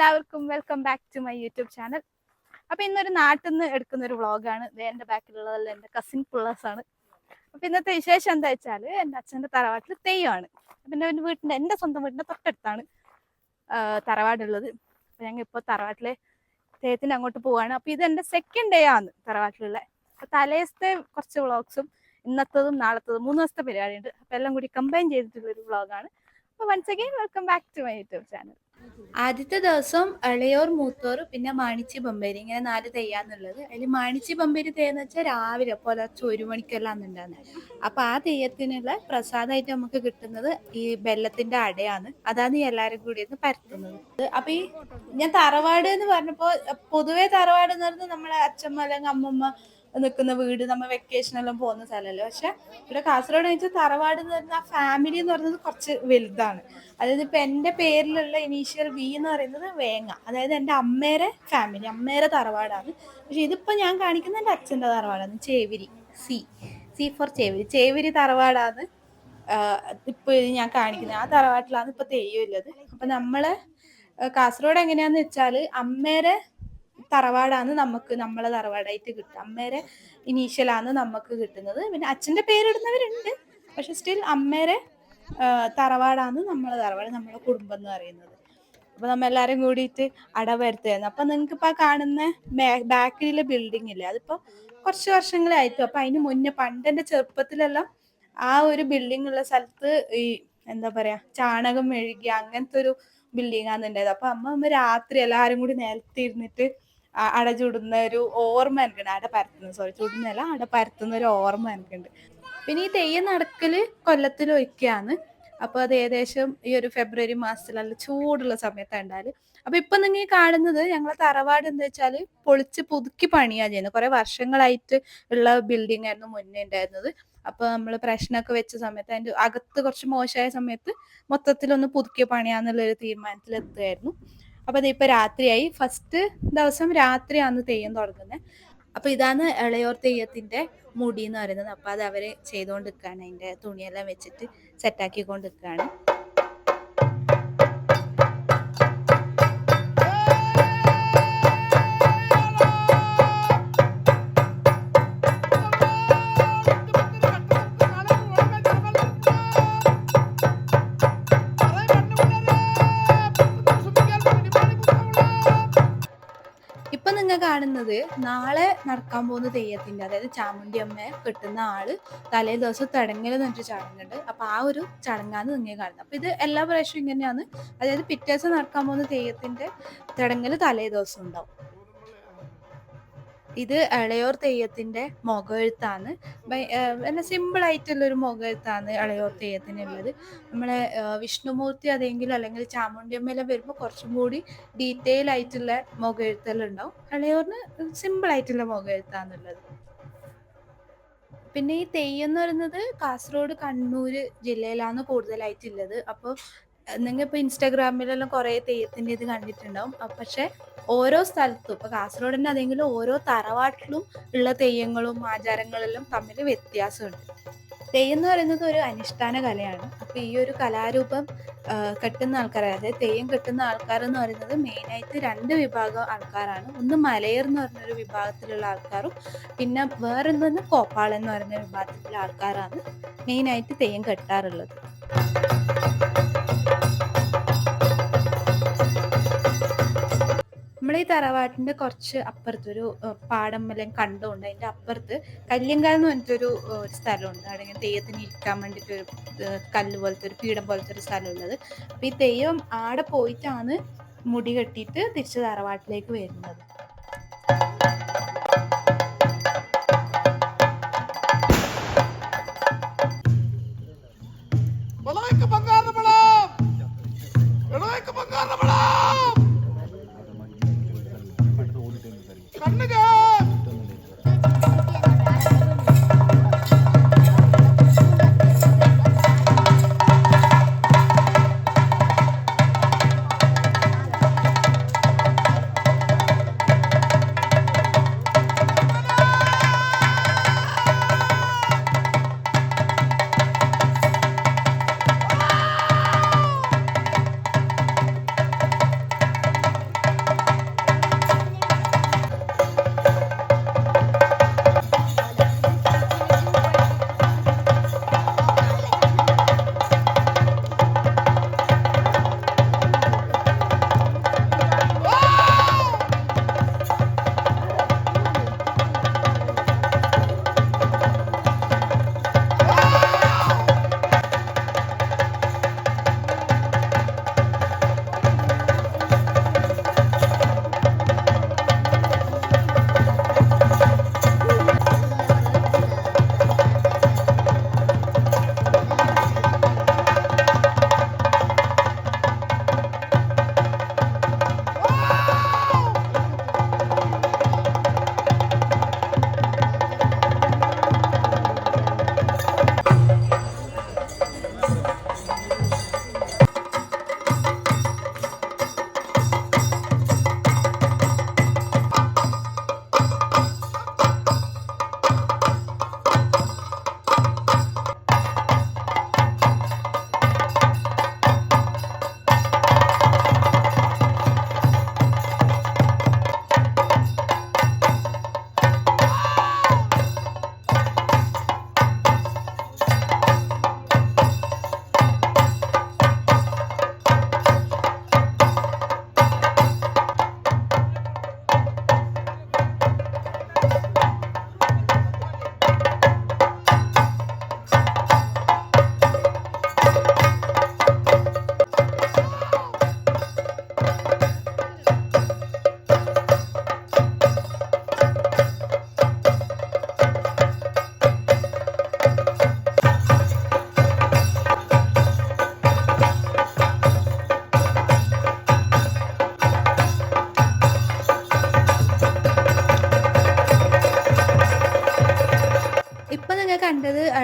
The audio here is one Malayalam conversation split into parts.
എല്ലാവർക്കും welcome back to my YouTube channel. അപ്പൊ ഇന്നൊരു നാട്ടിൽ നിന്ന് എടുക്കുന്ന ഒരു വ്ളോഗാണ്. എന്റെ ബാക്കിലുള്ളതല്ല, എന്റെ കസിൻ പിള്ളേഴ്സ് ആണ്. അപ്പൊ ഇന്നത്തെ വിശേഷം എന്താ വെച്ചാൽ എന്റെ അച്ഛന്റെ തറവാട്ടിൽ തെയ്യമാണ്. പിന്നെ എന്റെ സ്വന്തം വീടിന്റെ തൊട്ടടുത്താണ് തറവാടുള്ളത്. അപ്പൊ ഞങ്ങൾ ഇപ്പോൾ തറവാട്ടിലെ തെയ്യത്തിന് അങ്ങോട്ട് പോവാണ്. അപ്പൊ ഇത് എന്റെ സെക്കൻഡ് ഡേ ആണ് തറവാട്ടിലുള്ള. അപ്പൊ തലേസത്തെ കുറച്ച് വ്ളോഗ്സും ഇന്നത്തതും നാളത്തതും 3 ദിവസത്തെ പരിപാടിയുണ്ട്. അപ്പൊ എല്ലാം കൂടി കമ്പൈൻ ചെയ്തിട്ടുള്ള ഒരു വ്ളോഗാണ്. അപ്പൊ once again welcome back to my YouTube channel. ആദ്യത്തെ ദിവസം ഇളയോർ മൂത്തോർ പിന്നെ മാണിച്ചി ബമ്പേരി, ഇങ്ങനെ 4 തെയ്യാന്നുള്ളത്. അതിൽ മാണിച്ചി ബമ്പേരി തെയ്യെന്ന് വെച്ചാൽ രാവിലെ പുലർച്ചെ 1 മണിക്കെല്ലാം ഉണ്ടാകുന്നത്. അപ്പൊ ആ തെയ്യത്തിനുള്ള പ്രസാദമായിട്ട് നമുക്ക് കിട്ടുന്നത് ഈ ബെല്ലത്തിന്റെ അടയാണ്. അതാണ് ഈ എല്ലാരും കൂടി ഒന്ന് പരത്തുന്നത്. അപ്പൊ ഈ ഞാൻ തറവാട് എന്ന് പറഞ്ഞപ്പോ പൊതുവെ തറവാട് എന്ന് പറഞ്ഞാൽ നമ്മളെ അച്ഛമ്മ അല്ലെങ്കിൽ അമ്മമ്മ നിൽക്കുന്ന വീട്, നമ്മൾ വെക്കേഷൻ എല്ലാം പോകുന്ന സ്ഥലമല്ലേ. പക്ഷെ ഇവിടെ കാസർഗോഡ് വെച്ചാൽ തറവാട് എന്ന് പറഞ്ഞാൽ ആ ഫാമിലി എന്ന് പറയുന്നത് കുറച്ച് വലുതാണ്. അതായത് ഇപ്പൊ എന്റെ പേരിലുള്ള ഇനീഷ്യൽ വി എന്ന് പറയുന്നത് വേങ്ങ, അതായത് എന്റെ അമ്മേരെ ഫാമിലി, അമ്മേരെ തറവാടാണ്. പക്ഷെ ഇതിപ്പോ ഞാൻ കാണിക്കുന്ന എന്റെ അച്ഛന്റെ തറവാടാണ്, ചേവിരി. സി ഫോർ ചേവിരി, ചേവിരി തറവാടാണ് ഇപ്പൊ ഞാൻ കാണിക്കുന്നത്. ആ തറവാട്ടിലാണ് ഇപ്പൊ തെയ്യം ഉള്ളത്. അപ്പൊ നമ്മള് കാസർഗോഡ് എങ്ങനെയാന്ന് വെച്ചാല് അമ്മേരെ തറവാടാണ് നമുക്ക് നമ്മളെ തറവാടായിട്ട് കിട്ടുക. അമ്മേരെ ഇനീഷ്യലാണ് നമുക്ക് കിട്ടുന്നത്. പിന്നെ അച്ഛന്റെ പേരിടുന്നവരുണ്ട്, പക്ഷെ സ്റ്റിൽ അമ്മേരെ തറവാടാണ് നമ്മളെ തറവാട്, നമ്മളെ കുടുംബം എന്ന് പറയുന്നത്. അപ്പൊ നമ്മ എല്ലാരും കൂടിയിട്ട് അടവരുത്തായിരുന്നു. അപ്പൊ നിങ്ങൾക്ക് ഇപ്പൊ കാണുന്ന ബാക്കിലെ ബിൽഡിംഗ് ഇല്ലേ, അതിപ്പോ കുറച്ച് വർഷങ്ങളായിട്ടു. അപ്പൊ അതിന് മുന്നേ പണ്ടെന്റെ ചെറുപ്പത്തിലെല്ലാം ആ ഒരു ബിൽഡിംഗ് ഉള്ള സ്ഥലത്ത് ഈ എന്താ പറയാ ചാണകം മെഴുകി അങ്ങനത്തെ ഒരു ബിൽഡിംഗ് ആണ് ഉണ്ടായത്. അപ്പൊ അമ്മ രാത്രി എല്ലാരും കൂടി നിലത്തിരുന്നിട്ട് അട ചുടുന്ന ഒരു ഓർമ്മ എനിക്കുണ്ട്. അട പരത്തുന്ന, സോറി ചുടുന്നല്ല, അട പരത്തുന്ന ഒരു ഓർമ്മ എനിക്കുണ്ട്. പിന്നെ ഈ തെയ്യം നടക്കല് കൊല്ലത്തിൽ ഒരിക്കലാണ്. അപ്പൊ അത് ഏകദേശം ഈ ഒരു ഫെബ്രുവരി മാസത്തിൽ നല്ല ചൂടുള്ള സമയത്താണ് ഉണ്ടാല്. അപ്പൊ ഇപ്പൊ നിങ്ങൾ കാണുന്നത് ഞങ്ങളെ തറവാട് എന്താ വെച്ചാല് പൊളിച്ച് പുതുക്കി പണിയാ ചെയ്യുന്നത്. കുറെ വർഷങ്ങളായിട്ട് ഉള്ള ബിൽഡിംഗ് ആയിരുന്നു മുന്നേ ഉണ്ടായിരുന്നത്. അപ്പൊ നമ്മള് പ്രശ്നമൊക്കെ വെച്ച സമയത്ത് അതിന്റെ അകത്ത് കുറച്ച് മോശമായ സമയത്ത് മൊത്തത്തിലൊന്ന് പുതുക്കി പണിയാന്നുള്ള ഒരു തീരുമാനത്തിൽ എത്തുകയായിരുന്നു. അപ്പൊ അതിപ്പോ രാത്രിയായി. ഫസ്റ്റ് ദിവസം രാത്രിയാണ് തെയ്യം തുടങ്ങുന്നത്. അപ്പൊ ഇതാണ് ഇളയോർ തെയ്യത്തിന്റെ മുടി എന്ന് പറയുന്നത്. അപ്പൊ അത് അവര് ചെയ്തുകൊണ്ടിരിക്കുകയാണ്, അതിന്റെ തുണിയെല്ലാം വെച്ചിട്ട് സെറ്റാക്കിക്കൊണ്ടിരിക്കുകയാണ്. ഇപ്പൊ നിങ്ങൾ കാണുന്നത് നാളെ നടക്കാൻ പോകുന്ന തെയ്യത്തിന്റെ, അതായത് ചാമുണ്ടി അമ്മയെ കെട്ടുന്ന ആള് തലേ ദിവസം തടങ്ങൽ എന്ന് പറഞ്ഞിട്ട് ചടങ്ങുണ്ട്. അപ്പൊ ആ ഒരു ചടങ്ങാണ് നിങ്ങൾ കാണുന്നത്. അപ്പൊ ഇത് എല്ലാ പ്രാവശ്യവും ഇങ്ങനെയാണ്. അതായത് പിറ്റേ ദിവസം നടക്കാൻ പോകുന്ന തെയ്യത്തിന്റെ തടങ്ങൽ തലേ ദിവസം ഉണ്ടാവും. ഇത് ഇളയോർ തെയ്യത്തിന്റെ മുഖെഴുത്താണ്. നല്ല സിമ്പിൾ ആയിട്ടുള്ള ഒരു മുഖെഴുത്താണ് ഇളയോർ തെയ്യത്തിനുള്ളത്. നമ്മളെ വിഷ്ണുമൂർത്തി അതെങ്കിലും അല്ലെങ്കിൽ ചാമുണ്ടിയമ്മയെല്ലാം വരുമ്പോൾ കുറച്ചും കൂടി ഡീറ്റെയിൽ ആയിട്ടുള്ള മുഖെഴുത്തെല്ലാം ഉണ്ടാവും. ഇളയോറിന് സിമ്പിൾ ആയിട്ടുള്ള മുഖെഴുത്താണുള്ളത്. പിന്നെ ഈ തെയ്യം എന്ന് പറയുന്നത് കാസർഗോഡ്, കണ്ണൂർ ജില്ലയിലാണ് കൂടുതലായിട്ടുള്ളത്. അപ്പോൾ നിങ്ങൾ ഇപ്പോൾ ഇൻസ്റ്റാഗ്രാമിലെല്ലാം കുറേ തെയ്യത്തിൻ്റെ ഇത് കണ്ടിട്ടുണ്ടാവും. പക്ഷെ ഓരോ സ്ഥലത്തും ഇപ്പൊ കാസർഗോഡിന്റെ അതെങ്കിലും ഓരോ തറവാട്ടിലും ഉള്ള തെയ്യങ്ങളും ആചാരങ്ങളെല്ലാം തമ്മിൽ വ്യത്യാസമുണ്ട്. തെയ്യം എന്ന് പറയുന്നത് ഒരു അനുഷ്ഠാന കലയാണ്. അപ്പൊ ഈ ഒരു കലാരൂപം കെട്ടുന്ന ആൾക്കാർ, അതായത് തെയ്യം കെട്ടുന്ന ആൾക്കാർ എന്ന് പറയുന്നത് മെയിനായിട്ട് 2 വിഭാഗം ആൾക്കാരാണ്. ഒന്ന് മലയർ എന്ന് പറഞ്ഞൊരു വിഭാഗത്തിലുള്ള ആൾക്കാരും പിന്നെ വേറൊന്ന് കോപ്പാൾ എന്ന് പറയുന്ന വിഭാഗത്തിലുള്ള ആൾക്കാരാണ് മെയിനായിട്ട് തെയ്യം കെട്ടാറുള്ളത്. നമ്മളീ തറവാട്ടിന്റെ കുറച്ച് അപ്പുറത്തൊരു പാടം അല്ലെങ്കിൽ കണ്ടമുണ്ട്. അതിന്റെ അപ്പുറത്ത് കല്യങ്കാൽ എന്ന് പറഞ്ഞിട്ടൊരു സ്ഥലമുണ്ട്. അവിടെ ഇങ്ങനെ തെയ്യത്തിന് ഇരിക്കാൻ വേണ്ടിയിട്ട് ഒരു കല്ല് പോലത്തെ ഒരു പീഠം പോലത്തെ ഒരു സ്ഥലം ഉള്ളത്. അപ്പൊ ഈ തെയ്യം ആടെ പോയിട്ടാണ് മുടി കെട്ടിയിട്ട് തിരിച്ച് തറവാട്ടിലേക്ക് വരുന്നത്.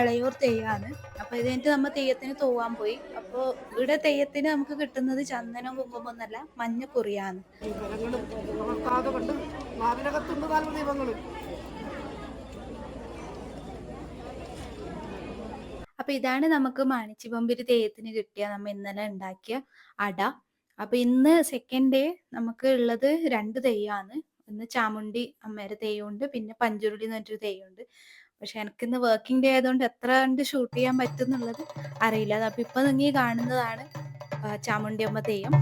ഇളയൂർ തെയ്യമാണ്. അപ്പൊ ഇത് കഴിഞ്ഞിട്ട് നമ്മ തെയ്യത്തിന് തൂവാൻ പോയി. അപ്പൊ ഇവിടെ തെയ്യത്തിന് നമുക്ക് കിട്ടുന്നത് ചന്ദനം കുങ്കുമം എന്നല്ല മഞ്ഞക്കുറിയാണ്. അപ്പൊ ഇതാണ് നമുക്ക് മാണിച്ചിപ്പമ്പരി തെയ്യത്തിന് കിട്ടിയ നമ്മ ഇന്നലെ ഉണ്ടാക്കിയ അട. അപ്പൊ ഇന്ന് സെക്കൻഡ് ഡേ നമുക്ക് ഉള്ളത് 2 തെയ്യമാണ്. ഇന്ന് ചാമുണ്ടി അമ്മയുടെ തെയ്യമുണ്ട്, പിന്നെ പഞ്ചുരുളി എന്ന് പറഞ്ഞൊരു തെയ്യമുണ്ട്. പക്ഷെ എനിക്കിന്ന് വർക്കിംഗ് ഡേ ആയതുകൊണ്ട് എത്ര കണ്ട് ഷൂട്ട് ചെയ്യാൻ പറ്റുന്നുള്ളത് അറിയില്ല. അപ്പൊ ഇപ്പൊ നിങ്ങൾ കാണുന്നതാണ് ചാമുണ്ടി അമ്മ തെയ്യം.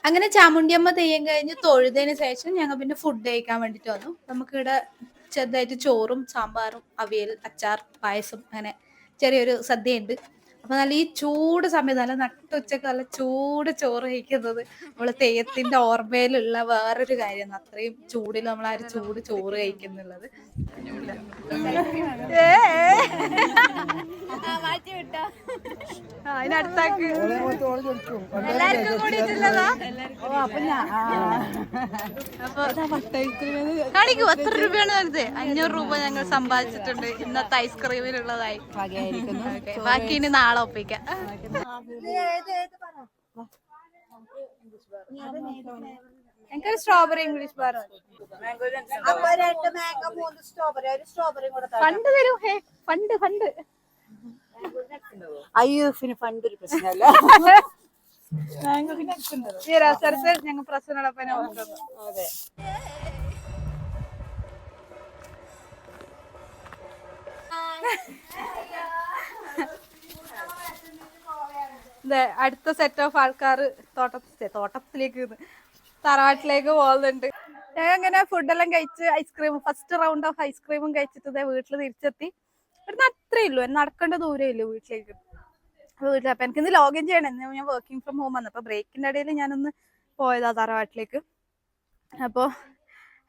അങ്ങനെ ചാമുണ്ടിയമ്മ തെയ്യം കഴിഞ്ഞ് തൊഴുതതിന് ശേഷം ഞങ്ങൾ പിന്നെ ഫുഡ് കഴിക്കാൻ വേണ്ടിട്ട് വന്നു. നമുക്കിവിടെ ചെറുതായിട്ട് ചോറും സാമ്പാറും അവിയൽ അച്ചാർ പായസം അങ്ങനെ ചെറിയൊരു സദ്യയുണ്ട്. അപ്പൊ നല്ല ഈ ചൂട് സമയത്ത് നല്ല നട്ടുച്ചക്ക് നല്ല ചൂട് ചോറ് കഴിക്കുന്നത് നമ്മള് തെയ്യത്തിന്റെ ഓർമ്മയിലുള്ള വേറൊരു കാര്യമാണ്. അത്രയും ചൂടിൽ നമ്മൾ ആ ഒരു ചൂട് ചോറ് കഴിക്കുന്നുള്ളത്. അതിനടുത്താക്ക് എല്ലാവർക്കും കൂടിയിട്ടുള്ളതാ. കാണിക്കൂ എത്ര രൂപയാണ് വരുന്നത്? 500 രൂപ ഞങ്ങൾ സമ്പാദിച്ചിട്ടുണ്ട് ഇന്നത്തെ ഐസ്ക്രീമിനുള്ളതായി. ബാക്കി ഇനി നാളെ ഒപ്പിക്കാം. എനിക്കൊരു സ്ട്രോബെറി ഇംഗ്ലീഷ് ബാർ ഫണ്ട് തരൂ. ഹേ ഫണ്ട് ഫണ്ട് IUF-ന് ഫണ്ട് ഒരു പ്രശ്നമല്ല. ഈ അവസരത്തിൽ ഞങ്ങൾ പ്രശ്നങ്ങളൊക്കെ ഓർക്കുന്നു. അതെ അടുത്ത സെറ്റ് ഓഫ് ആൾക്കാർ തോട്ടത്തിലേക്ക് തറവാട്ടിലേക്ക് പോകുന്നുണ്ട്. ഞാൻ അങ്ങനെ ഫുഡെല്ലാം കഴിച്ച് ഐസ്ക്രീം ഫസ്റ്റ് റൗണ്ട് ഓഫ് ഐസ്ക്രീമും കഴിച്ചിട്ട് വീട്ടിൽ തിരിച്ചെത്തി. ഇവിടുന്ന് അത്രേ ഉള്ളൂ, നടക്കേണ്ട ദൂരേ ഇല്ലൂ വീട്ടിലേക്ക്. വീട്ടിൽ അപ്പൊ എനിക്കിന്ന് ലോഗിൻ ചെയ്യണം. ഞാൻ വർക്കിംഗ് ഫ്രം ഹോം വന്നു. അപ്പൊ ബ്രേക്കിന്റെ ഇടയിൽ ഞാനൊന്ന് പോയതാ തറവാട്ടിലേക്ക്. അപ്പോ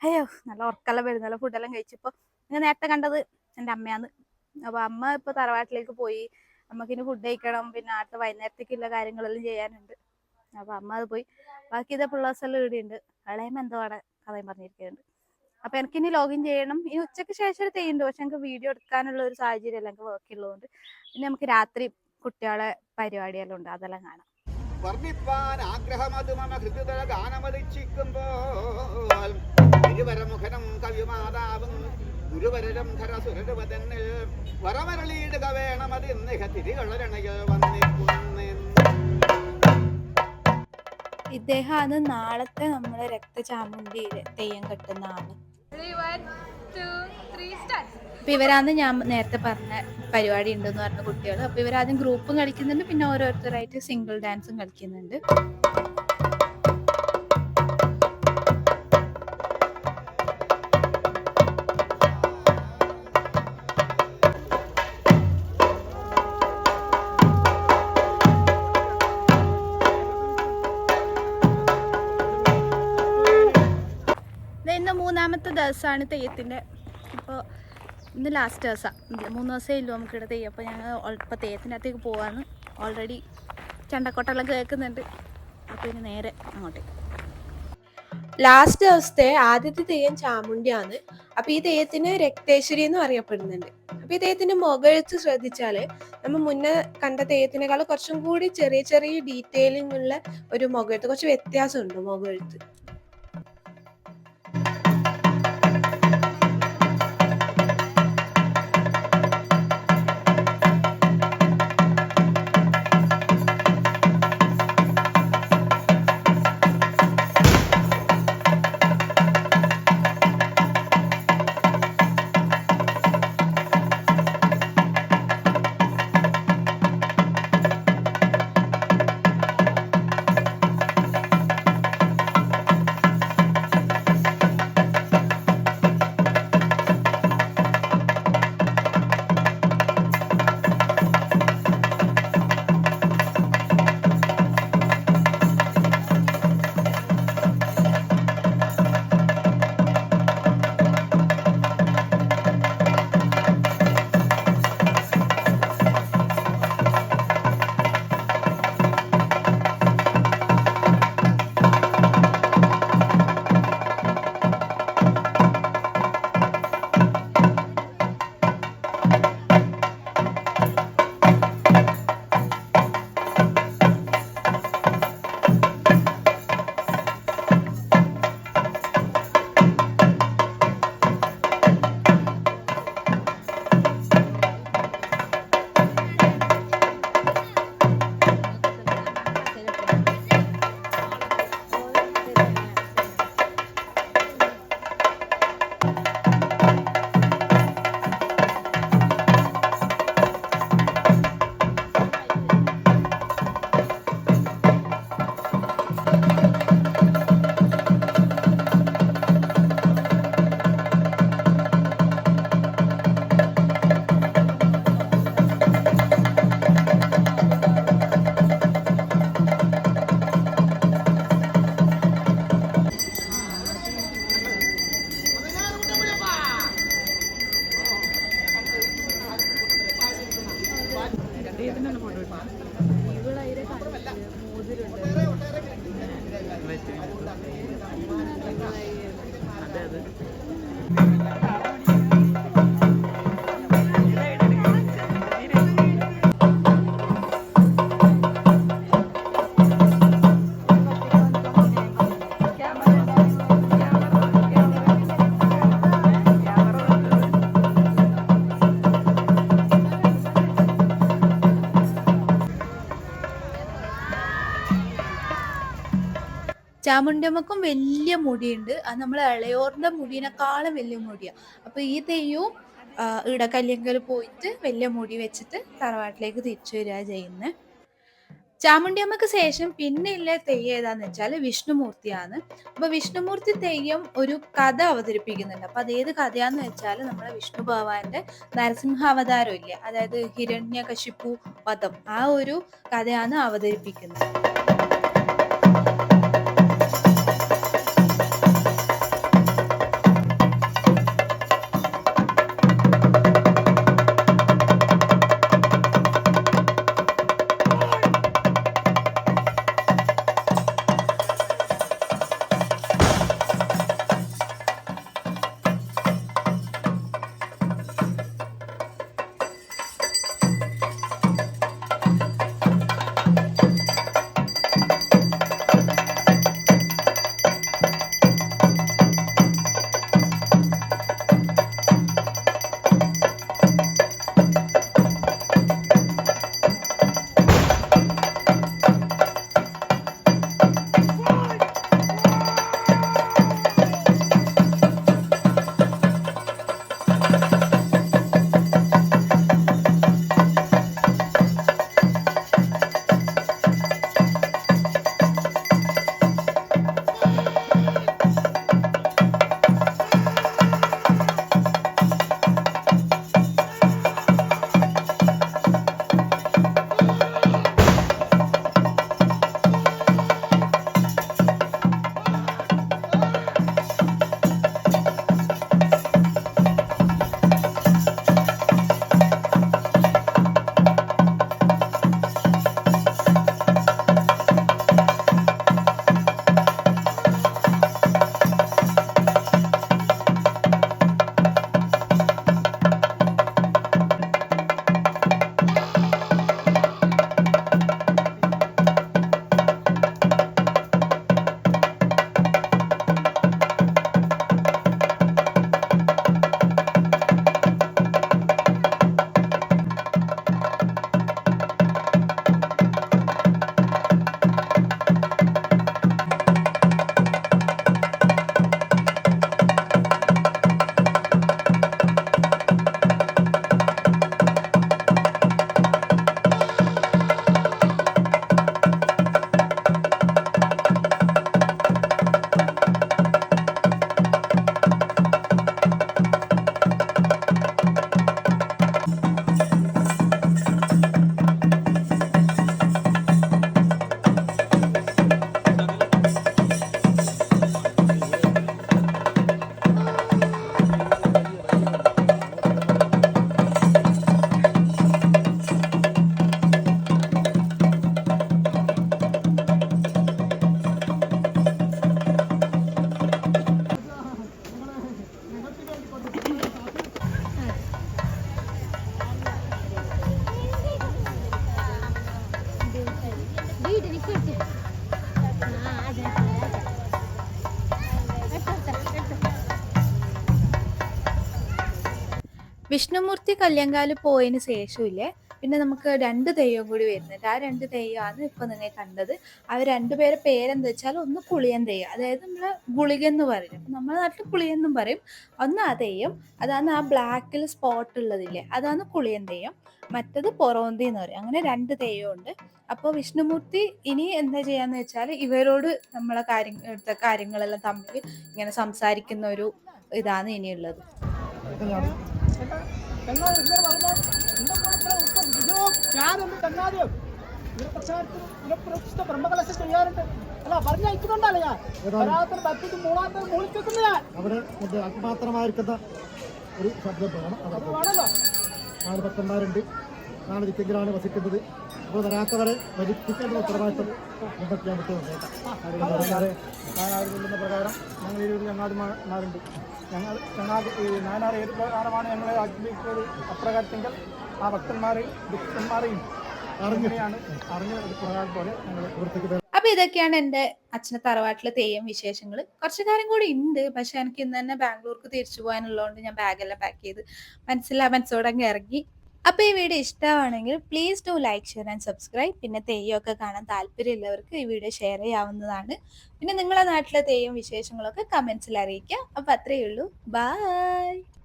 അയ്യോ നല്ല ഉറക്കെല്ലാം വരും. നല്ല ഫുഡെല്ലാം കഴിച്ചപ്പോ ഞാൻ നേരത്തെ കണ്ടത് എൻ്റെ അമ്മയാന്ന്. അപ്പൊ അമ്മ ഇപ്പൊ തറവാട്ടിലേക്ക് പോയി. അമ്മക്കിനി ഫുഡ് കഴിക്കണം, പിന്നെ അടുത്ത വൈകുന്നേരത്തേക്കുള്ള കാര്യങ്ങളെല്ലാം ചെയ്യാനുണ്ട്. അപ്പൊ അമ്മ അത് പോയി. ബാക്കി ഇതേ പിള്ളേഴ്സെല്ലാം ഇവിടെയുണ്ട്. ഇളയമ്മ എന്തോ അവിടെ കഥയും പറഞ്ഞിരിക്കുന്നുണ്ട്. അപ്പൊ എനിക്കിനി ലോഗിൻ ചെയ്യണം. ഇനി ഉച്ചയ്ക്ക് ശേഷം ഒരു തെയ്യുണ്ട്, പക്ഷെ എനിക്ക് വീഡിയോ എടുക്കാനുള്ള ഒരു സാഹചര്യം അല്ല, എനിക്ക് വർക്ക് ഉള്ളതുകൊണ്ട്. പിന്നെ നമുക്ക് രാത്രി കുട്ടികളെ പരിപാടിയെല്ലാം ഉണ്ട്, അതെല്ലാം കാണാം. വർണ്ണിപ്പാൻ ആഗ്രഹമത് മമ ഹൃദയ ഗാനമതിച്ചിക്കുമ്പോൾ ഇരുവരമുഖനും കവിമാതാവും ഗുരുവരം ധരസുരവതന്നിൽ വരമരളിയിടുക വേണമതിന്നിഹ തിരികളരണയിൽ വന്നിരിക്കുന്നു. ഇദ്ദേഹമാണ് നാളത്തെ നമ്മുടെ രക്തചാമുണ്ടിയില് തെയ്യം കെട്ടുന്ന ആള്. അപ്പൊ ഇവരാണ് ഞാൻ നേരത്തെ പറഞ്ഞ പരിപാടി ഉണ്ടെന്ന് പറഞ്ഞ കുട്ടികൾ. അപ്പൊ ഇവരാദ്യം ഗ്രൂപ്പും കളിക്കുന്നുണ്ട്, പിന്നെ ഓരോരുത്തരായിട്ട് സിംഗിൾ ഡാൻസും കളിക്കുന്നുണ്ട്. ഇന്ന് മൂന്നാമത്തെ ദിവസമാണ് തെയ്യത്തിൻ്റെ. ഇപ്പോൾ ഇന്ന് ലാസ്റ്റ് ദിവസമാണ്, 3 ദിവസമേ ഇല്ലൂ നമുക്കിവിടെ തെയ്യം. അപ്പോൾ ഞങ്ങൾ ഇപ്പോൾ തെയ്യത്തിൻ്റെ അകത്തേക്ക് പോകാമെന്ന്. ഓൾറെഡി ചണ്ടക്കൊട്ടെല്ലാം കേൾക്കുന്നുണ്ട്. അപ്പോൾ ഇനി നേരെ അങ്ങോട്ടേക്ക്. ലാസ്റ്റ് ദിവസത്തെ ആദ്യത്തെ തെയ്യം ചാമുണ്ടിയാണ്. അപ്പൊ ഈ തെയ്യത്തിന് രക്തേശ്വരി എന്ന് അറിയപ്പെടുന്നുണ്ട്. അപ്പൊ ഈ തെയ്യത്തിന്റെ മുഖെഴുത്ത് ശ്രദ്ധിച്ചാല് നമ്മൾ മുന്നേ കണ്ട തെയ്യത്തിനേക്കാൾ കുറച്ചും കൂടി ചെറിയ ചെറിയ ഡീറ്റെയിലിംഗ് ഉള്ള ഒരു മുഖെഴുത്ത്, കുറച്ച് വ്യത്യാസമുണ്ട് മുഖെഴുത്ത്. ചാമുണ്ടിയമ്മക്കും വലിയ മുടിയുണ്ട്. അത് നമ്മൾ ഇളയോറിന്റെ മുടിനേക്കാളും വലിയ മുടിയാണ്. അപ്പൊ ഈ തെയ്യവും ഇവിടെ കല്യങ്കൽ പോയിട്ട് വലിയ മുടി വെച്ചിട്ട് തറവാട്ടിലേക്ക് തിരിച്ചു വരിക ചെയ്യുന്നത്. ചാമുണ്ടിയമ്മക്ക് ശേഷം പിന്നെ ഉള്ള തെയ്യം ഏതാന്ന് വെച്ചാൽ വിഷ്ണുമൂർത്തിയാണ്. അപ്പൊ വിഷ്ണുമൂർത്തി തെയ്യം ഒരു കഥ അവതരിപ്പിക്കുന്നുണ്ട്. അപ്പൊ അതേത് കഥയാന്ന് വെച്ചാൽ നമ്മളെ വിഷ്ണു ഭഗവാന്റെ നരസിംഹാവതാരം ഇല്ലേ, അതായത് ഹിരണ്യകശിപു വധം, ആ ഒരു കഥയാണ് അവതരിപ്പിക്കുന്നത്. വിഷ്ണുമൂർത്തി കല്യാങ്കാല് പോയതിന് ശേഷമില്ലേ പിന്നെ നമുക്ക് 2 തെയ്യം കൂടി വരുന്നുണ്ട്. ആ 2 തെയ്യമാണ് ഇപ്പൊ നിങ്ങൾ കണ്ടത്. ആ 2 പേരെ പേരെന്താ വെച്ചാൽ ഒന്ന് പുളിയൻ തെയ്യം, അതായത് നമ്മളെ ഗുളിക എന്ന് പറയും, അപ്പൊ നമ്മുടെ നാട്ടിൽ പുളിയെന്നും പറയും. ഒന്ന് ആ തെയ്യം, അതാണ് ആ ബ്ലാക്കിൽ സ്പോട്ട് ഉള്ളതില്ലേ, അതാണ് പുളിയൻ തെയ്യം. മറ്റത് പൊറോന്തി എന്ന് പറയും. അങ്ങനെ 2 തെയ്യമുണ്ട്. അപ്പോൾ വിഷ്ണുമൂർത്തി ഇനി എന്താ ചെയ്യാന്ന് വെച്ചാൽ ഇവരോട് നമ്മളെ കാര്യങ്ങളെല്ലാം തമ്മിൽ ഇങ്ങനെ സംസാരിക്കുന്ന ഒരു ഇതാണ് ഇനിയുള്ളത്. ബ്രഹ്മകലശം ചെയ്യാറുണ്ട് അല്ല പറഞ്ഞയക്കുന്നുണ്ടല്ലോ ഞാൻ അവിടെ ആത്മാത്രമായിരിക്കുന്ന ഒരു ശബ്ദം വേണം. അതാണല്ലോ 4 ഭക്തന്മാരുണ്ട്, 4 ദിക്കെങ്കിലാണ് വസിക്കുന്നത്. അപ്പോൾ വരാത്തവരെ വലിപ്പിക്കേണ്ട ഉത്തരവാദിത്വം എന്തൊക്കെയാൻ പറ്റുന്ന പ്രകാരം ഞങ്ങൾ 20 ചങ്ങാതിമാരുണ്ട്. ഞങ്ങൾ നാനാർ ഏത് പ്രകാരമാണ് ഞങ്ങളെ ആഗ്രഹിക്കുന്നത് അപ്രകാരത്തെങ്കിൽ ആ ഭക്തന്മാരെയും അറിഞ്ഞാണ് പ്രകാരം പോലെ ഞങ്ങൾ വൃത്തിക്ക്. അപ്പൊ ഇതൊക്കെയാണ് എന്റെ അച്ഛനെ തറവാട്ടിലെ തെയ്യം വിശേഷങ്ങൾ. കുറച്ചു കാര്യം കൂടി ഉണ്ട്, പക്ഷെ എനിക്ക് ഇന്ന് തന്നെ ബാംഗ്ലൂർക്ക് തിരിച്ചു പോകാനുള്ളതുകൊണ്ട് ഞാൻ ബാഗെല്ലാം പാക്ക് ചെയ്ത് മനസ്സോടങ്ങ് ഇറങ്ങി. അപ്പൊ ഈ വീഡിയോ ഇഷ്ടമാണെങ്കിൽ please do like, share and subscribe. പിന്നെ തെയ്യമൊക്കെ കാണാൻ താല്പര്യമുള്ളവർക്ക് ഈ വീഡിയോ ഷെയർ ചെയ്യാവുന്നതാണ്. പിന്നെ നിങ്ങളുടെ നാട്ടിലെ തെയ്യം വിശേഷങ്ങളൊക്കെ കമന്റ്സിൽ അറിയിക്കുക. അപ്പൊ അത്രയേ ഉള്ളൂ. ബൈ.